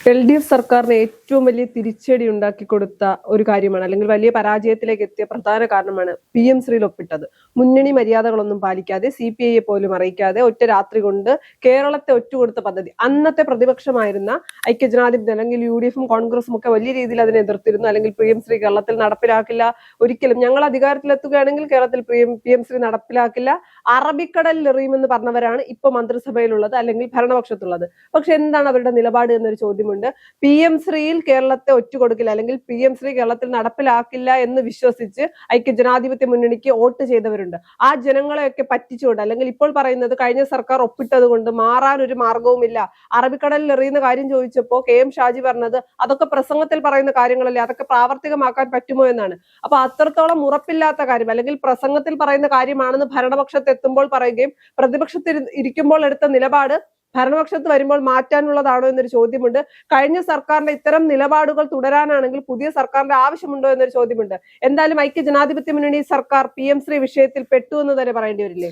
എൽ.ഡി.എഫ് സർക്കാരിന് ഏറ്റവും വലിയ തിരിച്ചടി ഉണ്ടാക്കി കൊടുത്ത ഒരു കാര്യമാണ്, അല്ലെങ്കിൽ വലിയ പരാജയത്തിലേക്ക് എത്തിയ പ്രധാന കാരണമാണ് പി.എം.ശ്രീയിൽ ഒപ്പിട്ടത്. മുന്നണി മര്യാദകളൊന്നും പാലിക്കാതെ, CPI പോലും അറിയിക്കാതെ ഒറ്റ രാത്രി കൊണ്ട് കേരളത്തെ ഒറ്റുകൊടുത്ത പദ്ധതി. അന്നത്തെ പ്രതിപക്ഷമായിരുന്ന ഐക്യജനാധിപത്യം അല്ലെങ്കിൽ UDF-ഉം കോൺഗ്രസും ഒക്കെ വലിയ രീതിയിൽ അതിനെ എതിർത്തിരുന്നു. അല്ലെങ്കിൽ പി.എം.ശ്രീ കേരളത്തിൽ നടപ്പിലാക്കില്ല, ഒരിക്കലും ഞങ്ങൾ അധികാരത്തിലെത്തുകയാണെങ്കിൽ കേരളത്തിൽ പി.എം.ശ്രീ നടപ്പിലാക്കില്ല, അറബിക്കടലിൽ എറിയുമെന്ന് പറഞ്ഞവരാണ് ഇപ്പൊ മന്ത്രിസഭയിലുള്ളത് അല്ലെങ്കിൽ ഭരണപക്ഷത്തുള്ളത്. പക്ഷെ എന്താണ് അവരുടെ നിലപാട് എന്നൊരു ചോദ്യമുണ്ട്. പി.എം.ശ്രീയിൽ കേരളത്തെ ഒറ്റുകൊടുക്കില്ല അല്ലെങ്കിൽ പി.എം.ശ്രീ കേരളത്തിൽ നടപ്പിലാക്കില്ല എന്ന് വിശ്വസിച്ച് ഐക്യജനാധിപത്യ മുന്നണിക്ക് വോട്ട് ചെയ്തവരുണ്ട്. ആ ജനങ്ങളെയൊക്കെ പറ്റിച്ചുകൊണ്ട്, അല്ലെങ്കിൽ ഇപ്പോൾ പറയുന്നത് കഴിഞ്ഞ സർക്കാർ ഒപ്പിട്ടത് കൊണ്ട് മാറാൻ ഒരു മാർഗവുമില്ല. അറബിക്കടലിൽ എറിയുന്ന കാര്യം ചോദിച്ചപ്പോൾ KM ഷാജി പറഞ്ഞത് അതൊക്കെ പ്രസംഗത്തിൽ പറയുന്ന കാര്യങ്ങളല്ലേ, അതൊക്കെ പ്രാവർത്തികമാക്കാൻ പറ്റുമോ എന്നാണ്. അപ്പൊ അത്രത്തോളം ഉറപ്പില്ലാത്ത കാര്യം, അല്ലെങ്കിൽ പ്രസംഗത്തിൽ പറയുന്ന കാര്യമാണെന്ന് ഭരണപക്ഷത്ത് എത്തുമ്പോൾ പറയുകയും പ്രതിപക്ഷത്തിൽ ഇരിക്കുമ്പോൾ എടുത്ത നിലപാട് ഭരണപക്ഷത്ത് വരുമ്പോൾ മാറ്റാനുള്ളതാണോ എന്നൊരു ചോദ്യമുണ്ട്. കഴിഞ്ഞ സർക്കാരിന്റെ ഇത്തരം നിലപാടുകൾ തുടരാനാണെങ്കിൽ പുതിയ സർക്കാരിന്റെ ആവശ്യമുണ്ടോ എന്നൊരു ചോദ്യമുണ്ട്. എന്തായാലും ഐക്യജനാധിപത്യ മുന്നണി സർക്കാർ പി.എം.ശ്രീ വിഷയത്തിൽ പെട്ടു എന്ന് തന്നെ പറയേണ്ടി വരില്ലേ?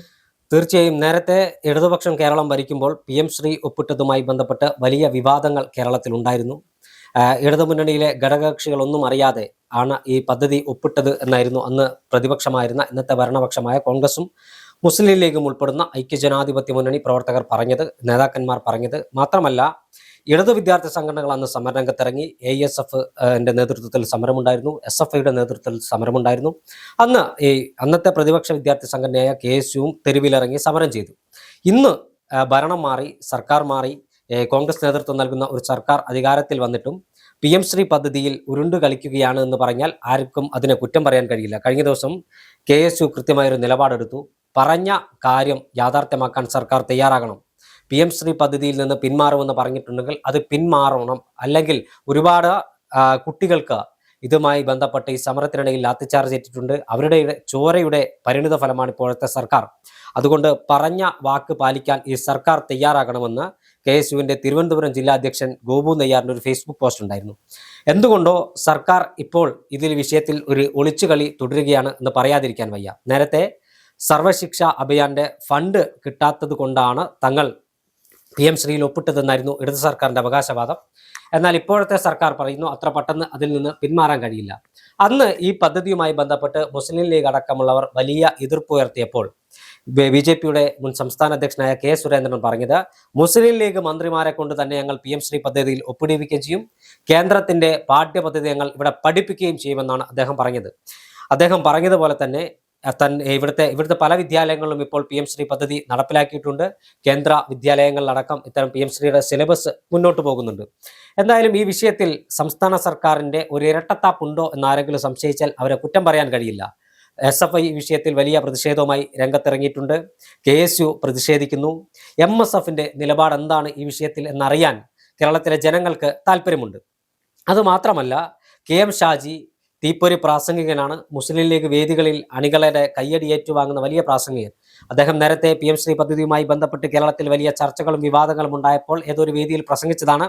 തീർച്ചയായും നേരത്തെ ഇടതുപക്ഷം കേരളം ഭരിക്കുമ്പോൾ പി.എം.ശ്രീ ഒപ്പിട്ടതുമായി ബന്ധപ്പെട്ട് വലിയ വിവാദങ്ങൾ കേരളത്തിൽ ഉണ്ടായിരുന്നു. ഇടതുമുന്നണിയിലെ ഘടകകക്ഷികളൊന്നും അറിയാതെ ആണ് ഈ പദ്ധതി ഒപ്പിട്ടത് എന്നായിരുന്നു അന്ന് പ്രതിപക്ഷമായിരുന്ന ഇന്നത്തെ ഭരണപക്ഷമായ കോൺഗ്രസും മുസ്ലിം ലീഗും ഉൾപ്പെടുന്ന ഐക്യജനാധിപത്യ മുന്നണി പ്രവർത്തകർ പറഞ്ഞത്, നേതാക്കന്മാർ പറഞ്ഞത്. മാത്രമല്ല, ഇടതു വിദ്യാർത്ഥി സംഘടനകൾ അന്ന് സമരരംഗത്തിറങ്ങി. ASF നേതൃത്വത്തിൽ സമരമുണ്ടായിരുന്നു, SFIയുടെ നേതൃത്വത്തിൽ സമരമുണ്ടായിരുന്നു. അന്നത്തെ പ്രതിപക്ഷ വിദ്യാർത്ഥി സംഘടനയായ KSUവും തെരുവിലിറങ്ങി സമരം ചെയ്തു. ഇന്ന് ഭരണം മാറി, സർക്കാർ മാറി, കോൺഗ്രസ് നേതൃത്വം നൽകുന്ന ഒരു സർക്കാർ അധികാരത്തിൽ വന്നിട്ടും പി.എം.ശ്രീ പദ്ധതിയിൽ ഉരുണ്ടു കളിക്കുകയാണ് എന്ന് പറഞ്ഞാൽ ആർക്കും അതിനെ കുറ്റം പറയാൻ കഴിയില്ല. കഴിഞ്ഞ ദിവസം KSU കൃത്യമായൊരു നിലപാടെടുത്തു. പറഞ്ഞ കാര്യം യാഥാർത്ഥ്യമാക്കാൻ സർക്കാർ തയ്യാറാകണം. പി.എം.ശ്രീ പദ്ധതിയിൽ നിന്ന് പിന്മാറുമെന്ന് പറഞ്ഞിട്ടുണ്ടെങ്കിൽ അത് പിന്മാറണം. അല്ലെങ്കിൽ ഒരുപാട് കുട്ടികൾക്ക് ഇതുമായി ബന്ധപ്പെട്ട് ഈ സമരത്തിനിടയിൽ ലാത്തിച്ചാർജ് ഏറ്റിട്ടുണ്ട്. അവരുടെ ചോരയുടെ പരിണിത ഫലമാണ് ഇപ്പോഴത്തെ സർക്കാർ. അതുകൊണ്ട് പറഞ്ഞ വാക്ക് പാലിക്കാൻ ഈ സർക്കാർ തയ്യാറാകണമെന്ന് KSUവിൻ്റെ തിരുവനന്തപുരം ജില്ലാ അധ്യക്ഷൻ ഗോപു നെയ്യാറിൻ്റെ ഒരു ഫേസ്ബുക്ക് പോസ്റ്റ് ഉണ്ടായിരുന്നു. എന്തുകൊണ്ടോ സർക്കാർ ഇപ്പോൾ വിഷയത്തിൽ ഒരു ഒളിച്ചുകളി തുടരുകയാണ് എന്ന് പറയാതിരിക്കാൻ വയ്യ. നേരത്തെ സർവശിക്ഷ അഭിയാന്റെ ഫണ്ട് കിട്ടാത്തത് കൊണ്ടാണ് തങ്ങൾ പി.എം.ശ്രീയിൽ ഒപ്പിട്ടതെന്നായിരുന്നു ഇടതു സർക്കാരിന്റെ അവകാശവാദം. എന്നാൽ ഇപ്പോഴത്തെ സർക്കാർ പറയുന്നു അത്ര പെട്ടെന്ന് അതിൽ നിന്ന് പിന്മാറാൻ കഴിയില്ല. അന്ന് ഈ പദ്ധതിയുമായി ബന്ധപ്പെട്ട് മുസ്ലിം ലീഗ് അടക്കമുള്ളവർ വലിയ എതിർപ്പ് ഉയർത്തിയപ്പോൾ BJPയുടെ മുൻ സംസ്ഥാന അധ്യക്ഷനായ K. സുരേന്ദ്രൻ പറഞ്ഞത്, മുസ്ലിം ലീഗ് മന്ത്രിമാരെ കൊണ്ട് തന്നെ ഞങ്ങൾ പി.എം.ശ്രീ പദ്ധതിയിൽ ഒപ്പിടിപ്പിക്കുകയും ചെയ്യും, കേന്ദ്രത്തിന്റെ പാഠ്യപദ്ധതി ഞങ്ങൾ ഇവിടെ പഠിപ്പിക്കുകയും ചെയ്യുമെന്നാണ് അദ്ദേഹം പറഞ്ഞത്. അദ്ദേഹം പറഞ്ഞതുപോലെ തന്നെ ഇവിടുത്തെ പല വിദ്യാലയങ്ങളിലും ഇപ്പോൾ പി.എം.ശ്രീ പദ്ധതി നടപ്പിലാക്കിയിട്ടുണ്ട്. കേന്ദ്ര വിദ്യാലയങ്ങളിലടക്കം ഇത്തരം പി.എം.ശ്രീയുടെ സിലബസ് മുന്നോട്ട് പോകുന്നുണ്ട്. എന്തായാലും ഈ വിഷയത്തിൽ സംസ്ഥാന സർക്കാരിന്റെ ഒരു ഇരട്ടത്താപ്പുണ്ടോ എന്നാരെങ്കിലും സംശയിച്ചാൽ അവരെ കുറ്റം പറയാൻ കഴിയില്ല. SFI ഈ വിഷയത്തിൽ വലിയ പ്രതിഷേധവുമായി രംഗത്തിറങ്ങിയിട്ടുണ്ട്. KSU പ്രതിഷേധിക്കുന്നു. MSFന്റെ നിലപാട് എന്താണ് ഈ വിഷയത്തിൽ എന്നറിയാൻ കേരളത്തിലെ ജനങ്ങൾക്ക് താല്പര്യമുണ്ട്. അതുമാത്രമല്ല, KM ഷാജി തീപ്പൊരി പ്രാസംഗികനാണ്. മുസ്ലിം ലീഗ് വേദികളിൽ അണികളുടെ കയ്യടി ഏറ്റുവാങ്ങുന്ന വലിയ പ്രാസംഗികൻ. അദ്ദേഹം നേരത്തെ പി.എം.ശ്രീ പദ്ധതിയുമായി ബന്ധപ്പെട്ട് കേരളത്തിൽ വലിയ ചർച്ചകളും വിവാദങ്ങളും ഉണ്ടായപ്പോൾ ഏതൊരു വേദിയിൽ പ്രസംഗിച്ചതാണ്,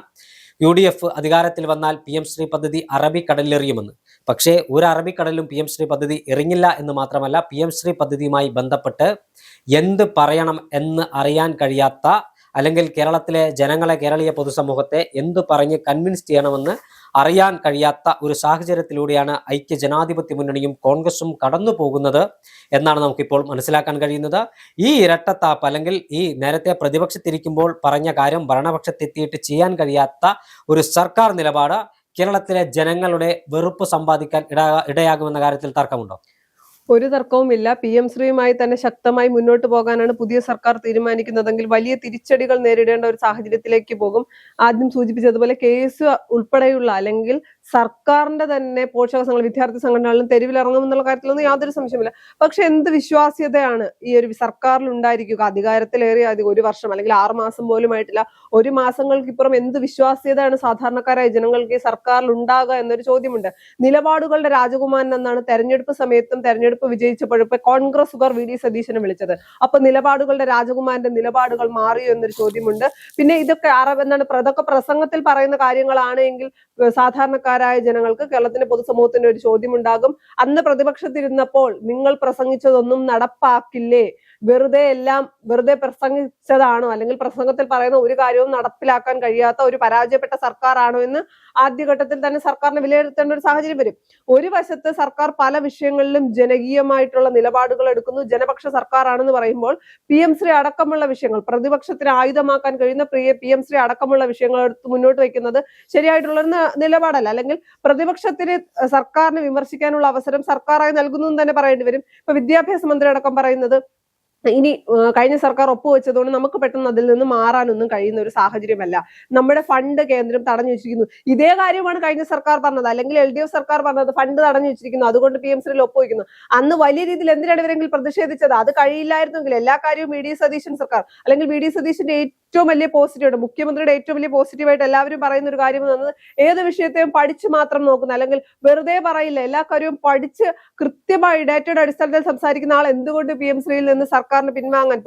UDF അധികാരത്തിൽ വന്നാൽ പി.എം.ശ്രീ പദ്ധതി അറബിക്കടലിലെറിയുമെന്ന്. പക്ഷേ ഒരു അറബിക്കടലിലും പി.എം.ശ്രീ പദ്ധതി എറിഞ്ഞില്ല എന്ന് മാത്രമല്ല, പി.എം.ശ്രീ പദ്ധതിയുമായി ബന്ധപ്പെട്ട് എന്ത് പറയണം എന്ന് അറിയാൻ കഴിയാത്ത, അല്ലെങ്കിൽ കേരളത്തിലെ ജനങ്ങളെ, കേരളീയ പൊതുസമൂഹത്തെ എന്തു പറഞ്ഞ് കൺവിൻസ് ചെയ്യണമെന്ന് അറിയാൻ കഴിയാത്ത ഒരു സാഹചര്യത്തിലൂടെയാണ് ഐക്യജനാധിപത്യ മുന്നണിയും കോൺഗ്രസും കടന്നു പോകുന്നത് എന്നാണ് നമുക്കിപ്പോൾ മനസ്സിലാക്കാൻ കഴിയുന്നത്. ഈ ഇരട്ടത്താപ്പ്, അല്ലെങ്കിൽ ഈ നേരത്തെ പ്രതിപക്ഷത്തിരിക്കുമ്പോൾ പറഞ്ഞ കാര്യം ഭരണപക്ഷത്തെത്തിയിട്ട് ചെയ്യാൻ കഴിയാത്ത ഒരു സർക്കാർ നിലപാട് കേരളത്തിലെ ജനങ്ങളുടെ വെറുപ്പ് സമ്പാദിക്കാൻ ഇടയാകുമെന്ന കാര്യത്തിൽ തർക്കമുണ്ടോ? ഒരു തർക്കവുമില്ല. പി.എം.ശ്രീയുമായി തന്നെ ശക്തമായി മുന്നോട്ട് പോകാനാണ് പുതിയ സർക്കാർ തീരുമാനിക്കുന്നതെങ്കിൽ വലിയ തിരിച്ചടികൾ നേരിടേണ്ട ഒരു സാഹചര്യത്തിലേക്ക് പോകും. ആദ്യം സൂചിപ്പിച്ചതുപോലെ KSU ഉൾപ്പെടെയുള്ള, അല്ലെങ്കിൽ സർക്കാരിന്റെ തന്നെ പോഷക സംഘടന, വിദ്യാർത്ഥി സംഘടനകളിലും തെരുവിലിറങ്ങുമെന്നുള്ള കാര്യത്തിലൊന്നും യാതൊരു സംശയമില്ല. പക്ഷെ എന്ത് വിശ്വാസ്യതയാണ് ഈ ഒരു സർക്കാരിൽ ഉണ്ടായിരിക്കുക? അധികാരത്തിലേറിയ ഒരു വർഷം അല്ലെങ്കിൽ 6 മാസം പോലും ആയിട്ടില്ല. ഒരു മാസങ്ങൾക്കിപ്പുറം എന്ത് വിശ്വാസ്യതയാണ് സാധാരണക്കാരായ ജനങ്ങൾക്ക് ഈ സർക്കാരിൽ ഉണ്ടാകുക എന്നൊരു ചോദ്യമുണ്ട്. നിലപാടുകളുടെ രാജകുമാരൻ എന്നാണ് തെരഞ്ഞെടുപ്പ് സമയത്തും തെരഞ്ഞെടുപ്പ് വിജയിച്ചപ്പോഴും ഇപ്പൊ കോൺഗ്രസുകാർ VD സതീശനെ വിളിച്ചത്. അപ്പൊ നിലപാടുകളുടെ രാജകുമാരന്റെ നിലപാടുകൾ മാറിയോ എന്നൊരു ചോദ്യമുണ്ട്. പിന്നെ ഇതൊക്കെ ഇതൊക്കെ പ്രസംഗത്തിൽ പറയുന്ന കാര്യങ്ങളാണ് എങ്കിൽ സാധാരണക്കാരായ ജനങ്ങൾക്ക്, കേരളത്തിന്റെ പൊതുസമൂഹത്തിന്റെ ഒരു ചോദ്യമുണ്ടാകും. അന്ന് പ്രതിപക്ഷത്തിരുന്നപ്പോൾ നിങ്ങൾ പ്രസംഗിച്ചതൊന്നും നടപ്പാക്കില്ലേ, വെറുതെ പ്രസംഗിച്ചതാണോ, അല്ലെങ്കിൽ പ്രസംഗത്തിൽ പറയുന്ന ഒരു കാര്യവും നടപ്പിലാക്കാൻ കഴിയാത്ത ഒരു പരാജയപ്പെട്ട സർക്കാരാണോ എന്ന് ആദ്യഘട്ടത്തിൽ തന്നെ സർക്കാരിനെ വിലയിരുത്തേണ്ട ഒരു സാഹചര്യം വരും. ഒരു വശത്ത് സർക്കാർ പല വിഷയങ്ങളിലും ജനകീയമായിട്ടുള്ള നിലപാടുകൾ എടുക്കുന്നു, ജനപക്ഷ സർക്കാരാണെന്ന് പറയുമ്പോൾ PM-ശ്രീ അടക്കമുള്ള വിഷയങ്ങൾ, പ്രതിപക്ഷത്തിന് ആയുധമാക്കാൻ കഴിയുന്ന PM-ശ്രീ അടക്കമുള്ള വിഷയങ്ങൾ എടുത്ത് മുന്നോട്ട് വെക്കുന്നത് ശരിയായിട്ടുള്ള നിലപാടല്ല. അല്ലെങ്കിൽ പ്രതിപക്ഷത്തിന് സർക്കാരിനെ വിമർശിക്കാനുള്ള അവസരം സർക്കാരായി നൽകുന്നു എന്ന് തന്നെ പറയേണ്ടി വരും. ഇപ്പൊ വിദ്യാഭ്യാസ മന്ത്രി അടക്കം പറയുന്നത് ഇനി കഴിഞ്ഞ സർക്കാർ ഒപ്പുവെച്ചതുകൊണ്ട് നമുക്ക് പെട്ടെന്ന് അതിൽ നിന്ന് മാറാനൊന്നും കഴിയുന്ന ഒരു സാഹചര്യമല്ല, നമ്മുടെ ഫണ്ട് കേന്ദ്രം തടഞ്ഞു വെച്ചിരിക്കുന്നു. ഇതേ കാര്യമാണ് കഴിഞ്ഞ സർക്കാർ പറഞ്ഞത്, അല്ലെങ്കിൽ LDF സർക്കാർ പറഞ്ഞത്, ഫണ്ട് തടഞ്ഞു വെച്ചിരിക്കുന്നു, അതുകൊണ്ട് PM-ശ്രീയിൽ ഒപ്പുവെക്കുന്നു. അന്ന് വലിയ രീതിയിൽ എന്തിനാണ് ഇവരെങ്കിലും പ്രതിഷേധിച്ചത്? അത് കഴിയില്ലായിരുന്നെങ്കിൽ എല്ലാ കാര്യവും VD സതീശൻ സർക്കാർ, അല്ലെങ്കിൽ VD സതീശന്റെ ഏറ്റവും വലിയ പോസിറ്റീവ്, മുഖ്യമന്ത്രിയുടെ ഏറ്റവും വലിയ പോസിറ്റീവായിട്ട് എല്ലാവരും പറയുന്ന ഒരു കാര്യം എന്നത് ഏത് വിഷയത്തെയും പഠിച്ച് മാത്രം നോക്കുന്ന, അല്ലെങ്കിൽ വെറുതെ പറയില്ല, എല്ലാ കാര്യവും പഠിച്ച് കൃത്യമായി ഡേറ്റയുടെ അടിസ്ഥാനത്തിൽ സംസാരിക്കുന്ന ആൾ എന്തുകൊണ്ട് PM-ശ്രീയിൽ നിന്ന് സർക്കാരിന് പിൻവാങ്ങാൻ,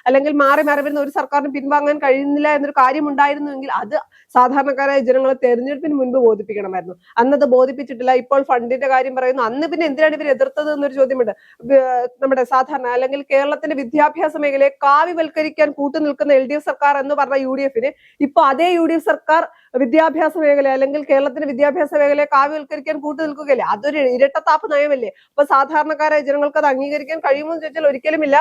അല്ലെങ്കിൽ മാറി വരുന്ന ഒരു സർക്കാരിന് പിൻവാങ്ങാൻ കഴിയുന്നില്ല എന്നൊരു കാര്യം ഉണ്ടായിരുന്നുവെങ്കിൽ അത് സാധാരണക്കാരായ ജനങ്ങളെ തെരഞ്ഞെടുപ്പിന് മുൻപ് ബോധിപ്പിക്കണമായിരുന്നു. അന്നത് ബോധിപ്പിച്ചിട്ടില്ല. ഇപ്പോൾ ഫണ്ടിന്റെ കാര്യം പറയുന്നു. അന്ന് പിന്നെ എന്തിനാണ് ഇവർ എതിർത്തത് എന്നൊരു ചോദ്യമുണ്ട്. നമ്മുടെ സാധാരണ, അല്ലെങ്കിൽ കേരളത്തിന്റെ വിദ്യാഭ്യാസ മേഖലയെ കാവ്യവൽക്കരിക്കാൻ കൂട്ടുനിൽക്കുന്ന LDF സർക്കാർ എന്ന് പറഞ്ഞ UDF-ന് ഇപ്പൊ അതേ UDF സർക്കാർ വിദ്യാഭ്യാസ മേഖല, അല്ലെങ്കിൽ കേരളത്തിന്റെ വിദ്യാഭ്യാസ മേഖലയെ കാവ്യവൽക്കരിക്കാൻ കൂട്ടുനിൽക്കുകയല്ലേ? അതൊരു ഇരട്ടത്താപ്പ് നയമല്ലേ? അപ്പൊ സാധാരണക്കാരായ ജനങ്ങൾക്ക് അത് അംഗീകരിക്കാൻ കഴിയുമോ എന്ന് ചോദിച്ചാൽ ഒരിക്കലുമില്ല.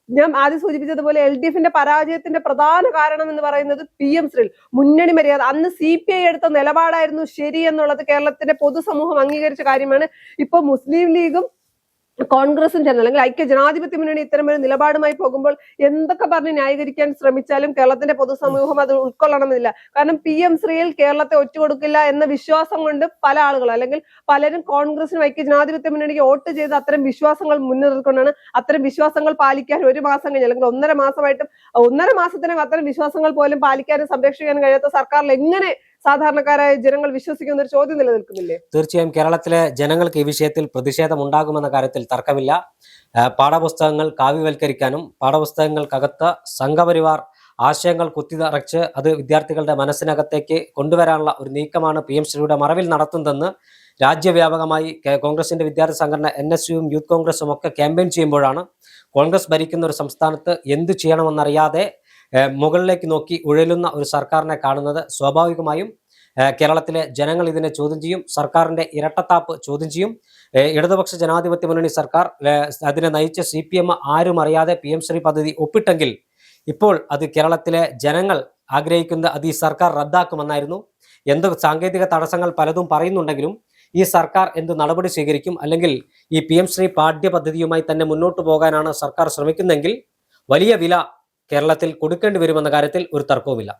ഞാൻ ആദ്യം സൂചിപ്പിച്ചതുപോലെ LDF-ന്റെ പരാജയത്തിന്റെ പ്രധാന കാരണം എന്ന് പറയുന്നത് PM-ശ്രീയിൽ മുന്നണി മര്യാദ, അന്ന് CPI എടുത്ത നിലപാടായിരുന്നു ശരി എന്നുള്ളത് കേരളത്തിന്റെ പൊതുസമൂഹം അംഗീകരിച്ച കാര്യമാണ്. ഇപ്പൊ മുസ്ലിം ലീഗും കോൺഗ്രസും ചേർന്ന്, അല്ലെങ്കിൽ ഐക്യ ജനാധിപത്യ മുന്നണി ഇത്തരം ഒരു നിലപാടുമായി പോകുമ്പോൾ എന്തൊക്കെ പറഞ്ഞ് ന്യായീകരിക്കാൻ ശ്രമിച്ചാലും കേരളത്തിന്റെ പൊതുസമൂഹം അത് ഉൾക്കൊള്ളണമെന്നില്ല. കാരണം PM-ശ്രീയിൽ കേരളത്തെ ഒറ്റുകൊടുക്കില്ല എന്ന വിശ്വാസം കൊണ്ട് പല ആളുകളും, അല്ലെങ്കിൽ പലരും കോൺഗ്രസിനും ഐക്യ ജനാധിപത്യ മുന്നണിക്ക് വോട്ട് ചെയ്ത് അത്തരം വിശ്വാസങ്ങൾ മുൻനിർത്തിക്കൊണ്ടാണ് അത്തരം വിശ്വാസങ്ങൾ പാലിക്കാൻ ഒരു മാസം കഴിഞ്ഞ്, അല്ലെങ്കിൽ 1.5 മാസത്തിനകം അത്തരം വിശ്വാസങ്ങൾ പോലും പാലിക്കാനും സംരക്ഷിക്കാനും കഴിയാത്ത സർക്കാരിൽ എങ്ങനെ സാധാരണക്കാരായ ജനങ്ങൾ വിശ്വസിക്കുന്ന ഒരു ചോദ്യം നിലനിൽക്കുന്നില്ലേ? തീർച്ചയായും കേരളത്തിലെ ജനങ്ങൾക്ക് ഈ വിഷയത്തിൽ പ്രതിഷേധം ഉണ്ടാകുമെന്ന കാര്യത്തിൽ തർക്കമില്ല. പാഠപുസ്തകങ്ങൾ കാവ്യവൽക്കരിക്കാനും പാഠപുസ്തകങ്ങൾക്കകത്ത് സംഘപരിവാർ ആശയങ്ങൾ കുത്തിനിറച്ച് അത് വിദ്യാർത്ഥികളുടെ മനസ്സിനകത്തേക്ക് കൊണ്ടുവരാനുള്ള ഒരു നീക്കമാണ് PM-ശ്രീയുടെ മറവിൽ നടത്തുന്നതെന്ന് രാജ്യവ്യാപകമായി കോൺഗ്രസിന്റെ വിദ്യാർത്ഥി സംഘടന NSUവും യൂത്ത് കോൺഗ്രസും ഒക്കെ ക്യാമ്പയിൻ ചെയ്യുമ്പോഴാണ് കോൺഗ്രസ് ഭരിക്കുന്ന ഒരു സംസ്ഥാനത്ത് എന്തു ചെയ്യണമെന്നറിയാതെ മുകളിലേക്ക് നോക്കി ഉഴലുന്ന ഒരു സർക്കാരിനെ കാണുന്നത് സ്വാഭാവികമായും കേരളത്തിലെ ജനങ്ങൾ ഇതിനെ ചോദ്യം ചെയ്യും. സർക്കാരിന്റെ ഇരട്ടത്താപ്പ് ചോദ്യം ചെയ്യും. ഇടതുപക്ഷ ജനാധിപത്യ മുന്നണി സർക്കാർ അതിനെ നയിച്ച CPM ആരും അറിയാതെ PM-ശ്രീ പദ്ധതി ഒപ്പിട്ടെങ്കിൽ ഇപ്പോൾ അത് കേരളത്തിലെ ജനങ്ങൾ ആഗ്രഹിക്കുന്ന അത് ഈ സർക്കാർ റദ്ദാക്കുമെന്നായിരുന്നു. എന്ത് സാങ്കേതിക തടസ്സങ്ങൾ പലതും പറയുന്നുണ്ടെങ്കിലും ഈ സർക്കാർ എന്ത് നടപടി സ്വീകരിക്കും, അല്ലെങ്കിൽ ഈ PM-ശ്രീ പാഠ്യപദ്ധതിയുമായി തന്നെ മുന്നോട്ട് പോകാനാണ് സർക്കാർ ശ്രമിക്കുന്നതെങ്കിൽ വലിയ വില കേരളത്തിൽ കൊടുക്കേണ്ടി വരുമെന്ന കാര്യത്തിൽ ഒരു തർക്കവുമില്ല.